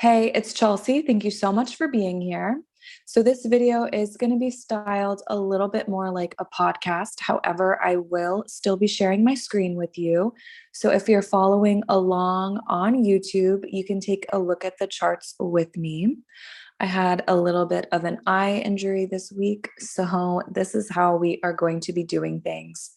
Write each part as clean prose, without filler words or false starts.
Hey, it's Chelsea. Thank you so much for being here. So, this video is going to be styled a little bit more like a podcast. However, I will still be sharing my screen with you. So, if you're following along on YouTube, you can take a look at the charts with me. I had a little bit of an eye injury this week. So, this is how we are going to be doing things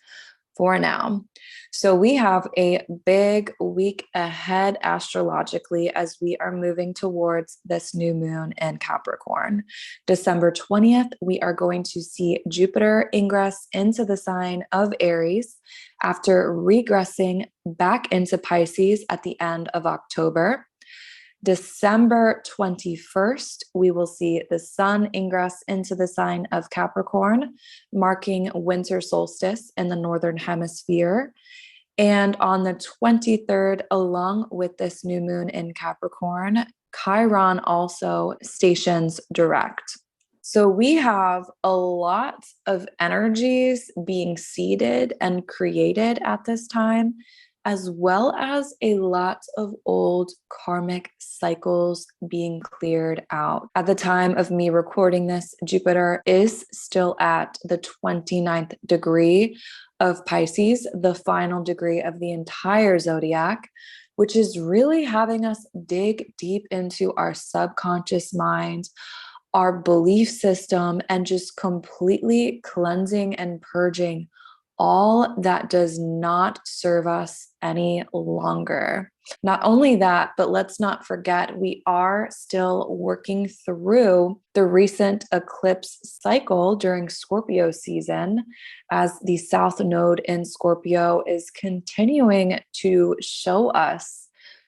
for now. So we have a big week ahead astrologically as we are moving towards this new moon in Capricorn. December 20th, we are going to see Jupiter ingress into the sign of Aries after regressing back into Pisces at the end of October. December 21st, we will see the sun ingress into the sign of Capricorn, marking winter solstice in the northern hemisphere. And on the 23rd, along with this new moon in Capricorn, Chiron also stations direct. So we have a lot of energies being seeded and created at this time, as well as a lot of old karmic cycles being cleared out. At the time of me recording this, Jupiter is still at the 29th degree of Pisces, the final degree of the entire zodiac, which is really having us dig deep into our subconscious mind, our belief system, and just completely cleansing and purging all that does not serve us any longer. Not only that, but let's not forget we are still working through the recent eclipse cycle during Scorpio season, as the South Node in Scorpio is continuing to show us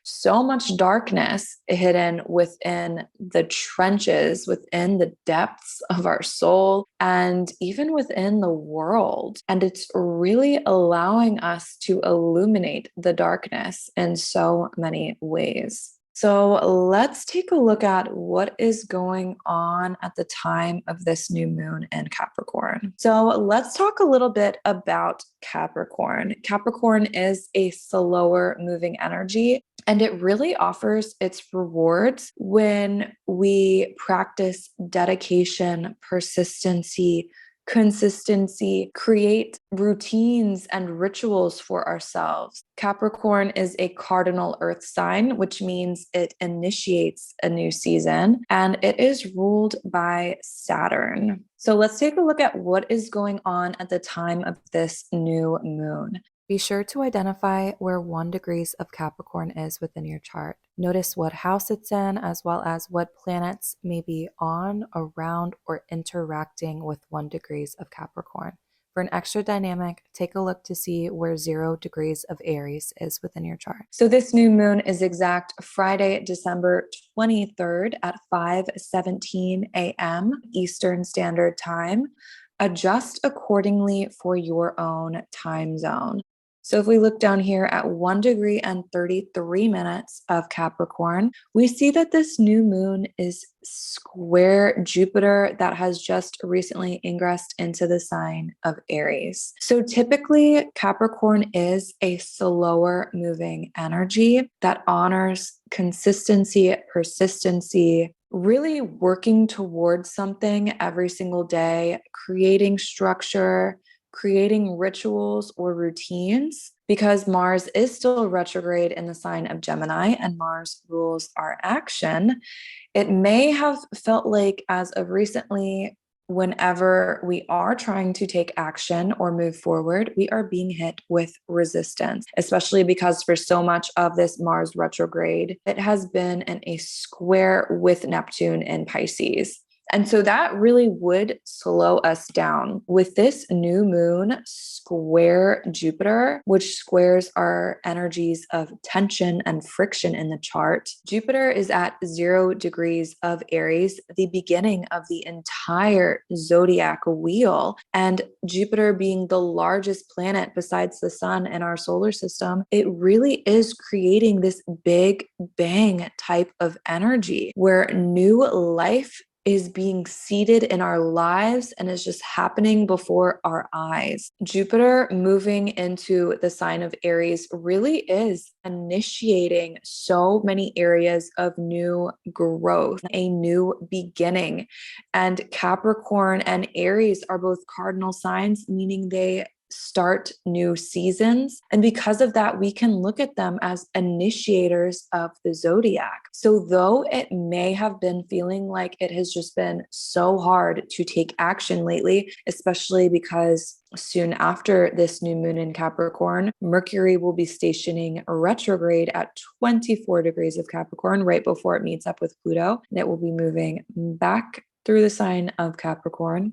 so much darkness hidden within the trenches, within the depths of our soul, and even within the world. And it's really allowing us to illuminate the darkness in so many ways. So let's take a look at what is going on at the time of this new moon in Capricorn. So let's talk a little bit about Capricorn. Capricorn is a slower moving energy, and it really offers its rewards when we practice dedication, persistency, consistency, create routines and rituals for ourselves. Capricorn is a cardinal earth sign, which means it initiates a new season, and it is ruled by Saturn. So let's take a look at what is going on at the time of this new moon. Be sure to identify where 1 degree of Capricorn is within your chart. Notice what house it's in, as well as what planets may be on, around, or interacting with 1 degree of Capricorn. For an extra dynamic, take a look to see where 0 degrees of Aries is within your chart. So this new moon is exact Friday, December 23rd at 5:17 a.m. Eastern Standard Time. Adjust accordingly for your own time zone. So if we look down here at 1 degree and 33 minutes of Capricorn, we see that this new moon is square Jupiter that has just recently ingressed into the sign of Aries. So typically Capricorn is a slower moving energy that honors consistency, persistency, really working towards something every single day, creating structure, creating rituals or routines, because Mars is still retrograde in the sign of Gemini and Mars rules our action. It may have felt like, as of recently, whenever we are trying to take action or move forward, we are being hit with resistance, especially because for so much of this Mars retrograde, it has been in a square with Neptune in Pisces. And so that really would slow us down. With this new moon square Jupiter, which squares our energies of tension and friction in the chart, Jupiter is at 0 degrees of Aries, the beginning of the entire zodiac wheel. And Jupiter being the largest planet besides the sun in our solar system, it really is creating this big bang type of energy where new life is being seeded in our lives and is just happening before our eyes. Jupiter moving into the sign of Aries really is initiating so many areas of new growth, a new beginning. And Capricorn and Aries are both cardinal signs, meaning they start new seasons. And because of that, we can look at them as initiators of the zodiac. So though it may have been feeling like it has just been so hard to take action lately, especially because soon after this new moon in Capricorn, Mercury will be stationing retrograde at 24 degrees of Capricorn right before it meets up with Pluto, and it will be moving back through the sign of Capricorn.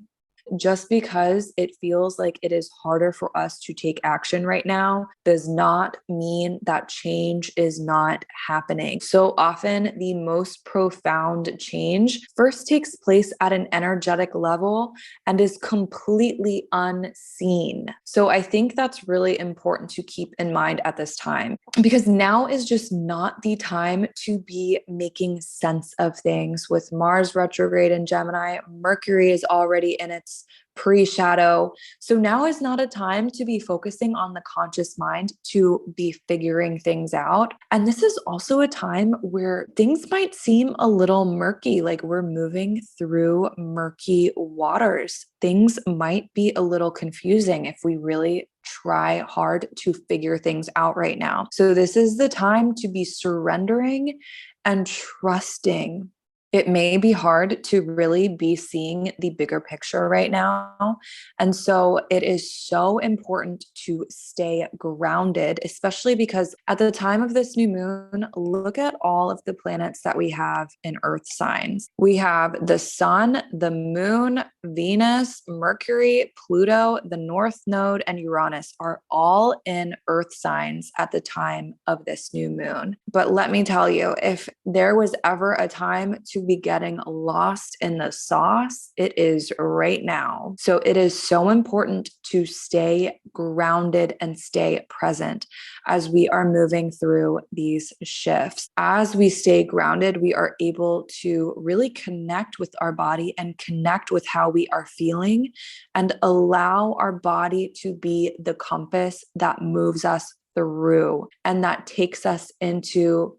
Just because it feels like it is harder for us to take action right now does not mean that change is not happening. So often, the most profound change first takes place at an energetic level and is completely unseen. So I think that's really important to keep in mind at this time, because now is just not the time to be making sense of things. With Mars retrograde in Gemini, Mercury is already in its pre-shadow. So now is not a time to be focusing on the conscious mind, to be figuring things out. And this is also a time where things might seem a little murky, like we're moving through murky waters. Things might be a little confusing if we really try hard to figure things out right now. So this is the time to be surrendering and trusting. It may be hard to really be seeing the bigger picture right now. And so it is so important to stay grounded, especially because at the time of this new moon, look at all of the planets that we have in Earth signs. We have the sun, the moon, Venus, Mercury, Pluto, the North Node, and Uranus are all in Earth signs at the time of this new moon. But let me tell you, if there was ever a time to be getting lost in the sauce, it is right now. So it is so important to stay grounded and stay present as we are moving through these shifts. As we stay grounded, we are able to really connect with our body and connect with how we are feeling and allow our body to be the compass that moves us through and that takes us into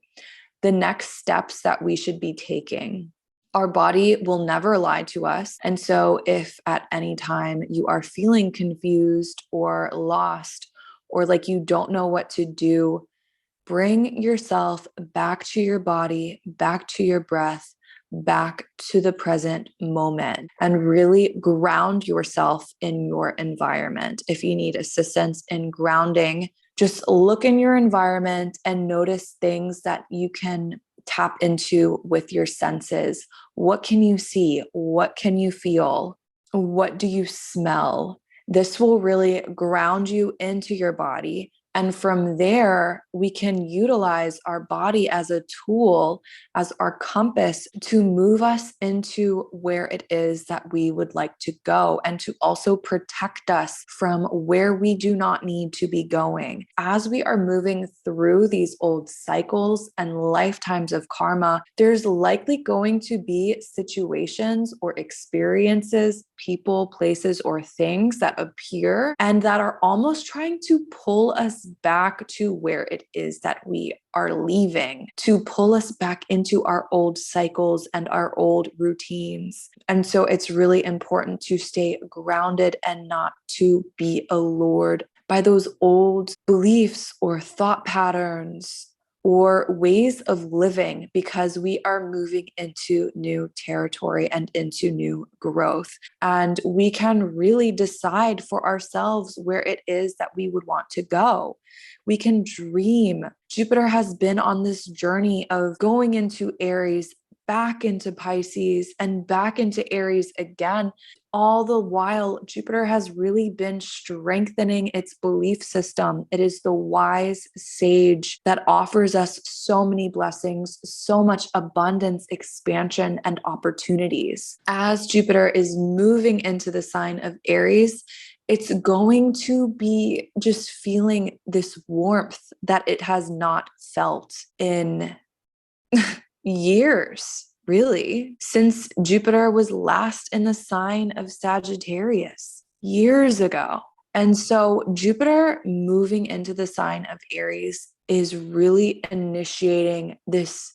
the next steps that we should be taking. Our body will never lie to us. And so if at any time you are feeling confused or lost, or like you don't know what to do, bring yourself back to your body, back to your breath, back to the present moment, and really ground yourself in your environment. If you need assistance in grounding, just look in your environment and notice things that you can tap into with your senses. What can you see? What can you feel? What do you smell? This will really ground you into your body. And from there, we can utilize our body as a tool, as our compass to move us into where it is that we would like to go and to also protect us from where we do not need to be going. As we are moving through these old cycles and lifetimes of karma, there's likely going to be situations or experiences, people, places, or things that appear and that are almost trying to pull us back to where it is that we are leaving, to pull us back into our old cycles and our old routines. And so it's really important to stay grounded and not to be allured by those old beliefs or thought patterns or ways of living, because we are moving into new territory and into new growth. And we can really decide for ourselves where it is that we would want to go. We can dream. Jupiter has been on this journey of going into Aries, back into Pisces, and back into Aries again. All the while, Jupiter has really been strengthening its belief system. It is the wise sage that offers us so many blessings, so much abundance, expansion, and opportunities. As Jupiter is moving into the sign of Aries, it's going to be just feeling this warmth that it has not felt in years. really, since Jupiter was last in the sign of Sagittarius years ago. And so Jupiter moving into the sign of Aries is really initiating this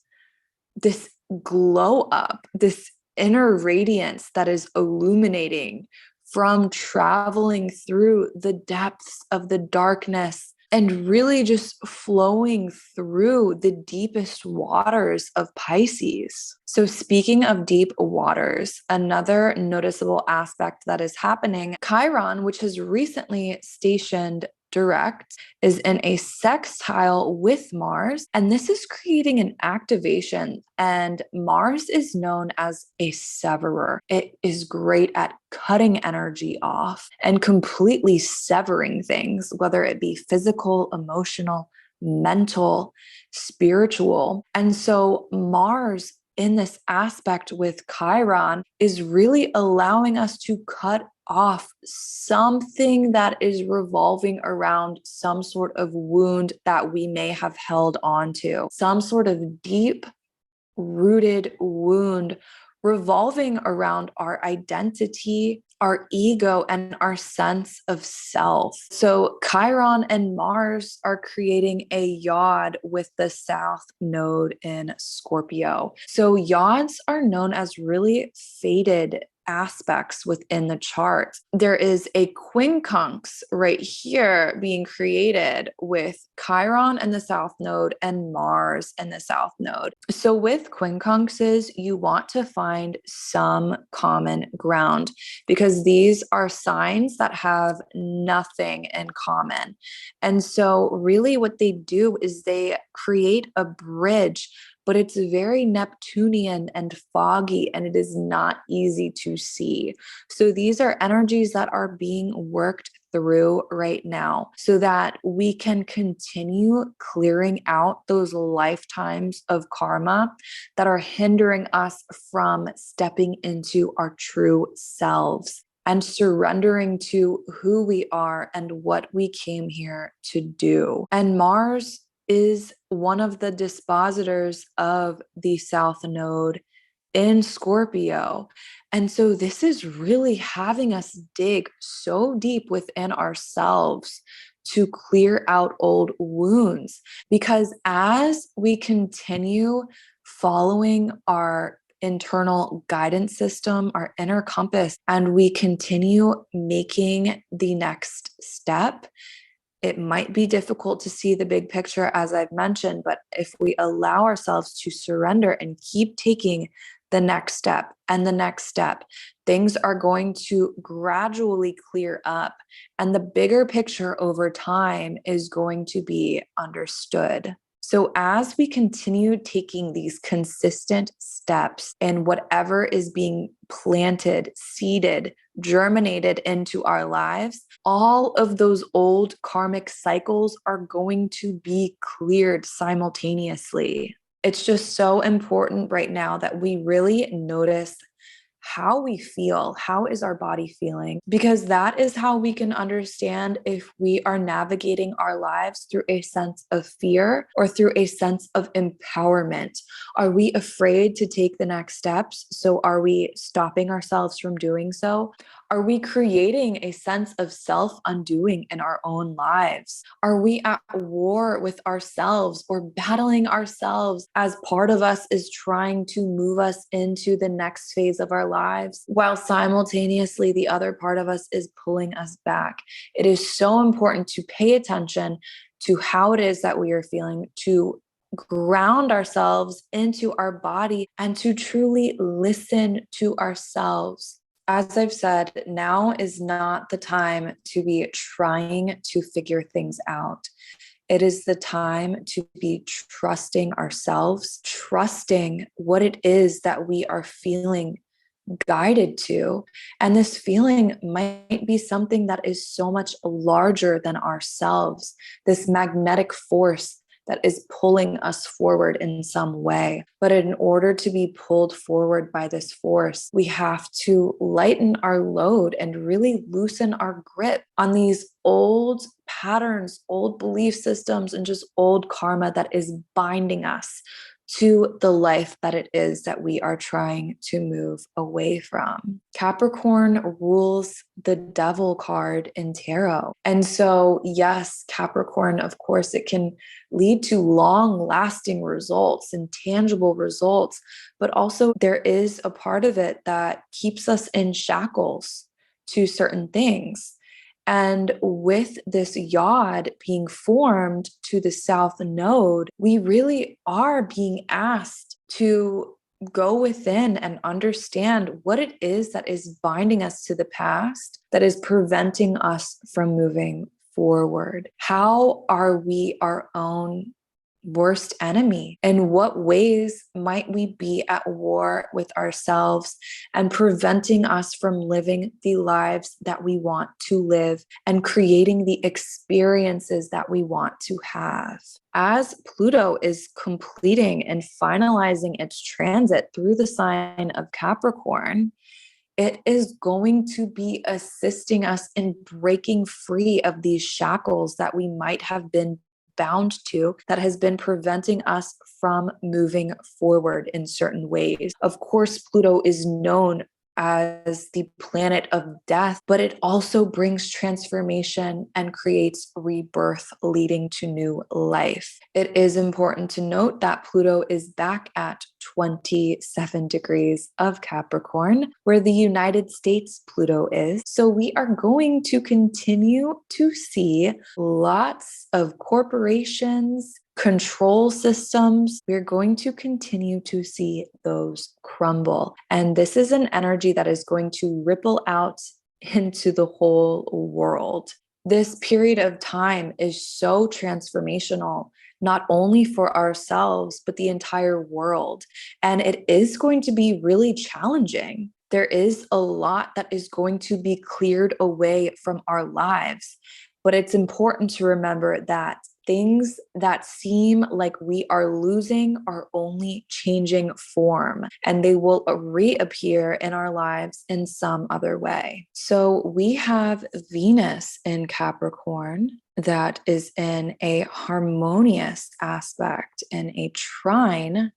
glow up, this inner radiance that is illuminating from traveling through the depths of the darkness and really just flowing through the deepest waters of Pisces. So, speaking of deep waters, another noticeable aspect that is happening, Chiron, which has recently stationed direct, is in a sextile with Mars, and this is creating an activation. And Mars is known as a severer. It is great at cutting energy off and completely severing things, whether it be physical, emotional, mental, spiritual. And so Mars in this aspect with Chiron is really allowing us to cut off something that is revolving around some sort of wound that we may have held on to, some sort of deep rooted wound revolving around our identity, our ego, and our sense of self. So Chiron and Mars are creating a yod with the South Node in Scorpio. So yods are known as really fated aspects within the chart. There is a quincunx right here being created with Chiron and the South Node and Mars and the South Node. So with quincunxes, you want to find some common ground because these are signs that have nothing in common. And so really what they do is they create a bridge, but it's very Neptunian and foggy, and it is not easy to see. So these are energies that are being worked through right now so that we can continue clearing out those lifetimes of karma that are hindering us from stepping into our true selves and surrendering to who we are and what we came here to do. And Mars is one of the dispositors of the South Node in Scorpio. And so this is really having us dig so deep within ourselves to clear out old wounds. Because as we continue following our internal guidance system, our inner compass, and we continue making the next step, it might be difficult to see the big picture, as I've mentioned, but if we allow ourselves to surrender and keep taking the next step and the next step, things are going to gradually clear up. And the bigger picture over time is going to be understood. So as we continue taking these consistent steps in whatever is being planted, seeded, germinated into our lives, all of those old karmic cycles are going to be cleared simultaneously. It's just so important right now that we really notice how we feel. How is our body feeling? Because that is how we can understand if we are navigating our lives through a sense of fear or through a sense of empowerment. Are we afraid to take the next steps? So are we stopping ourselves from doing so? Are we creating a sense of self-undoing in our own lives? Are we at war with ourselves or battling ourselves as part of us is trying to move us into the next phase of our lives, while simultaneously the other part of us is pulling us back? It is so important to pay attention to how it is that we are feeling, to ground ourselves into our body, and to truly listen to ourselves. As I've said, now is not the time to be trying to figure things out. It is the time to be trusting ourselves, trusting what it is that we are feeling guided to. And this feeling might be something that is so much larger than ourselves, this magnetic force that is pulling us forward in some way. But in order to be pulled forward by this force, we have to lighten our load and really loosen our grip on these old patterns, old belief systems, and just old karma that is binding us to the life that it is that we are trying to move away from. Capricorn rules the devil card in tarot. And so, yes, Capricorn, of course, it can lead to long lasting results and tangible results, but also there is a part of it that keeps us in shackles to certain things. And with this yod being formed to the south node, we really are being asked to go within and understand what it is that is binding us to the past, that is preventing us from moving forward. How are we our own worst enemy? In what ways might we be at war with ourselves and preventing us from living the lives that we want to live and creating the experiences that we want to have? As Pluto is completing and finalizing its transit through the sign of Capricorn, it is going to be assisting us in breaking free of these shackles that we might have been bound to, that has been preventing us from moving forward in certain ways. Of course, Pluto is known as the planet of death, but it also brings transformation and creates rebirth, leading to new life. It is important to note that Pluto is back at 27 degrees of Capricorn, where the United States Pluto is. So we are going to continue to see lots of corporations, control systems. We're going to continue to see those crumble. And this is an energy that is going to ripple out into the whole world. This period of time is so transformational, not only for ourselves, but the entire world. And it is going to be really challenging. There is a lot that is going to be cleared away from our lives. But it's important to remember that things that seem like we are losing are only changing form, and they will reappear in our lives in some other way. So we have Venus in Capricorn that is in a harmonious aspect, in a trine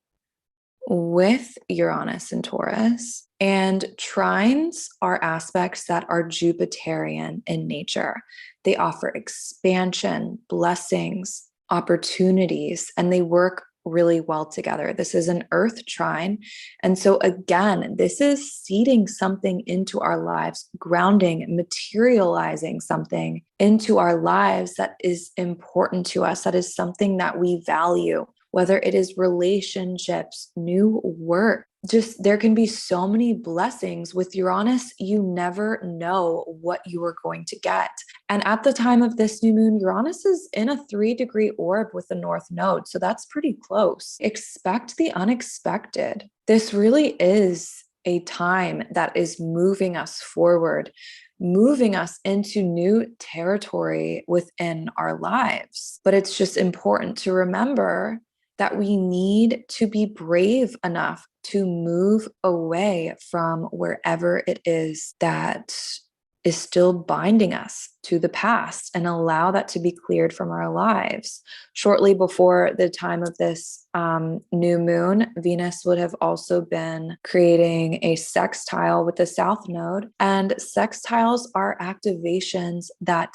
with Uranus and Taurus. And trines are aspects that are Jupiterian in nature. They offer expansion, blessings, opportunities, and they work really well together. This is an earth trine. And so again, this is seeding something into our lives, grounding, materializing something into our lives that is important to us, that is something that we value, whether it is relationships, new work. Just there can be so many blessings with Uranus. You never know what you are going to get. And at the time of this new moon, Uranus is in a 3-degree orb with the North Node. So that's pretty close. Expect the unexpected. This really is a time that is moving us forward, moving us into new territory within our lives. But it's just important to remember that we need to be brave enough to move away from wherever it is that is still binding us to the past and allow that to be cleared from our lives. Shortly before the time of this new moon, Venus would have also been creating a sextile with the South Node. And sextiles are activations that,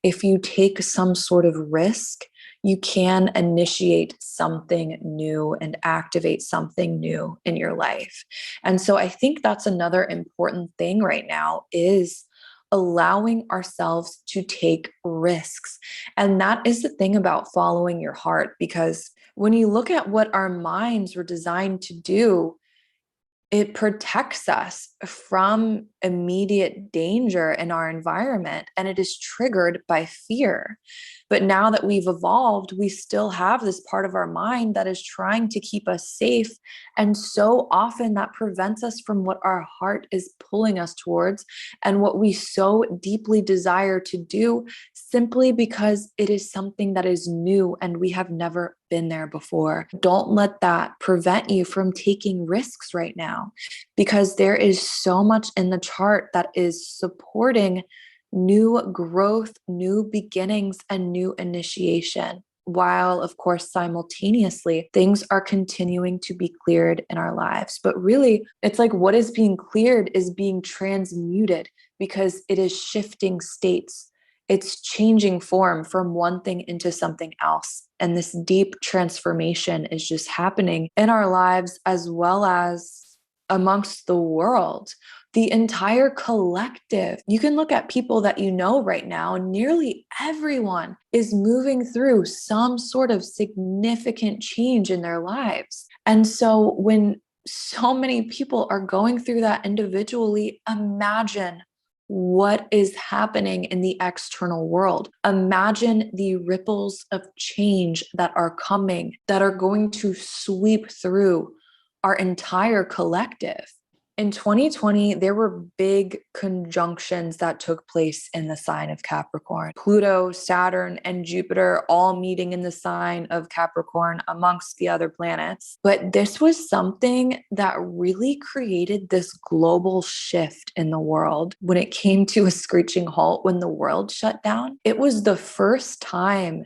if you take some sort of risk, you can initiate something new and activate something new in your life. And so I think that's another important thing right now, is allowing ourselves to take risks. And that is the thing about following your heart, because when you look at what our minds were designed to do, it protects us from immediate danger in our environment, and it is triggered by fear. But now that we've evolved, we still have this part of our mind that is trying to keep us safe. And so often that prevents us from what our heart is pulling us towards and what we so deeply desire to do, simply because it is something that is new and we have never been there before. Don't let that prevent you from taking risks right now, because there is so much in the chart that is supporting new growth, new beginnings, and new initiation. while, of course, simultaneously, things are continuing to be cleared in our lives. But really, it's like what is being cleared is being transmuted because it is shifting states. It's changing form from one thing into something else. And this deep transformation is just happening in our lives as well as amongst the world. The entire collective. You can look at people that you know right now, and nearly everyone is moving through some sort of significant change in their lives. And so when so many people are going through that individually, imagine what is happening in the external world. Imagine the ripples of change that are coming, that are going to sweep through our entire collective. In 2020, there were big conjunctions that took place in the sign of Capricorn. Pluto, Saturn, and Jupiter all meeting in the sign of Capricorn amongst the other planets. But this was something that really created this global shift in the world. When it came to a screeching halt, when the world shut down, it was the first time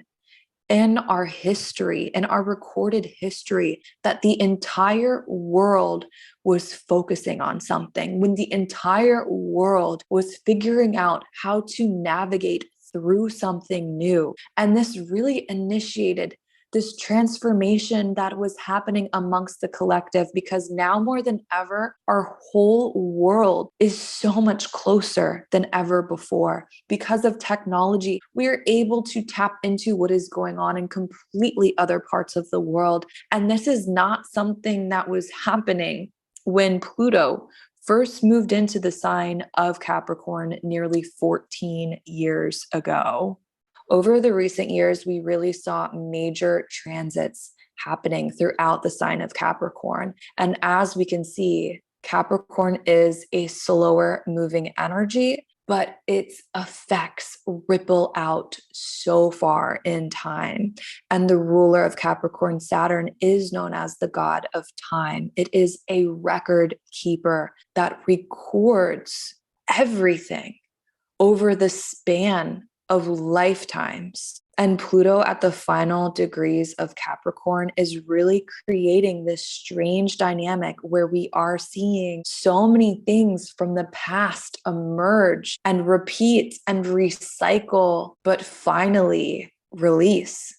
in our history, in our recorded history, that the entire world was focusing on something, when the entire world was figuring out how to navigate through something new. And this really initiated this transformation that was happening amongst the collective, because now more than ever, our whole world is so much closer than ever before. Because of technology, we are able to tap into what is going on in completely other parts of the world. And this is not something that was happening when Pluto first moved into the sign of Capricorn nearly 14 years ago. Over the recent years, we really saw major transits happening throughout the sign of Capricorn. And as we can see, Capricorn is a slower moving energy, but its effects ripple out so far in time. And the ruler of Capricorn, Saturn, is known as the god of time. It is a record keeper that records everything over the span of lifetimes. And Pluto at the final degrees of Capricorn is really creating this strange dynamic where we are seeing so many things from the past emerge and repeat and recycle, but finally release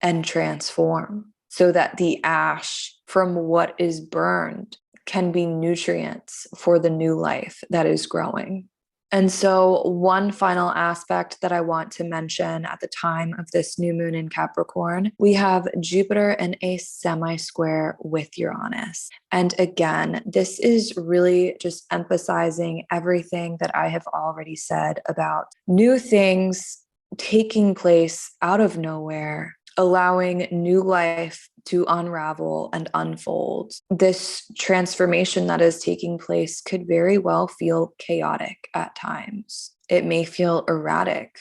and transform so that the ash from what is burned can be nutrients for the new life that is growing. And so one final aspect that I want to mention at the time of this new moon in Capricorn, we have Jupiter in a semi-square with Uranus. And again, this is really just emphasizing everything that I have already said about new things taking place out of nowhere, allowing new life to unravel and unfold. This transformation that is taking place could very well feel chaotic at times. It may feel erratic,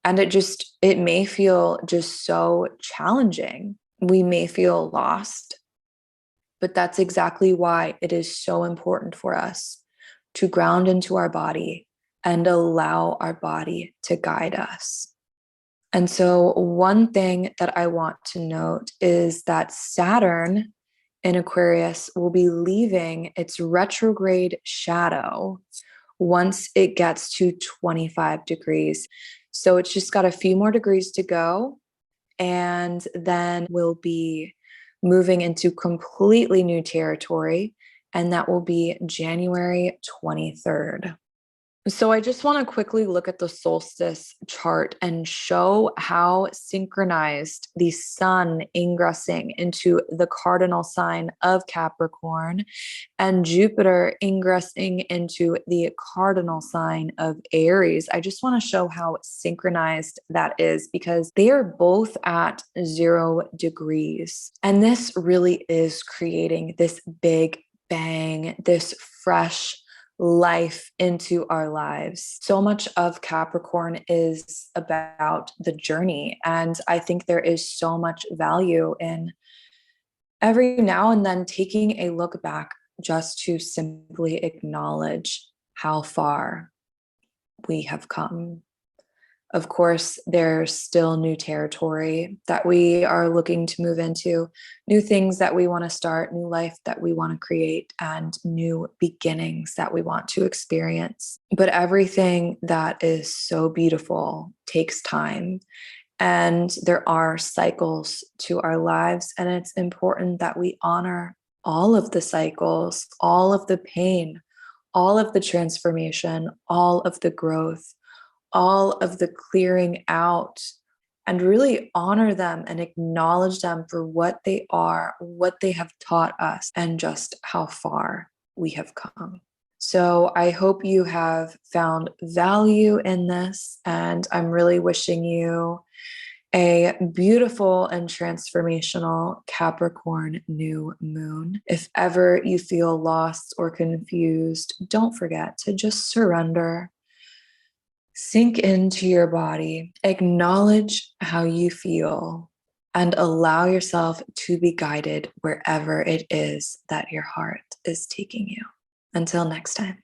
and it may feel just so challenging. We may feel lost, but that's exactly why it is so important for us to ground into our body and allow our body to guide us. And so one thing that I want to note is that Saturn in Aquarius will be leaving its retrograde shadow once it gets to 25 degrees. So it's just got a few more degrees to go, and then we'll be moving into completely new territory, and that will be January 23rd. So I just want to quickly look at the solstice chart and show how synchronized the sun ingressing into the cardinal sign of Capricorn and Jupiter ingressing into the cardinal sign of Aries. I just want to show how synchronized that is because they are both at 0 degrees. And this really is creating this big bang, this fresh life into our lives. So much of Capricorn is about the journey. And I think there is so much value in every now and then taking a look back just to simply acknowledge how far we have come. Of course, there's still new territory that we are looking to move into, new things that we want to start, new life that we want to create, and new beginnings that we want to experience. But everything that is so beautiful takes time. And there are cycles to our lives. And it's important that we honor all of the cycles, all of the pain, all of the transformation, all of the growth, all of the clearing out, and really honor them and acknowledge them for what they are, what they have taught us, and just how far we have come. So I hope you have found value in this, and I'm really wishing you a beautiful and transformational Capricorn new moon. If ever you feel lost or confused, don't forget to just surrender. Sink into your body, acknowledge how you feel, and allow yourself to be guided wherever it is that your heart is taking you. Until next time.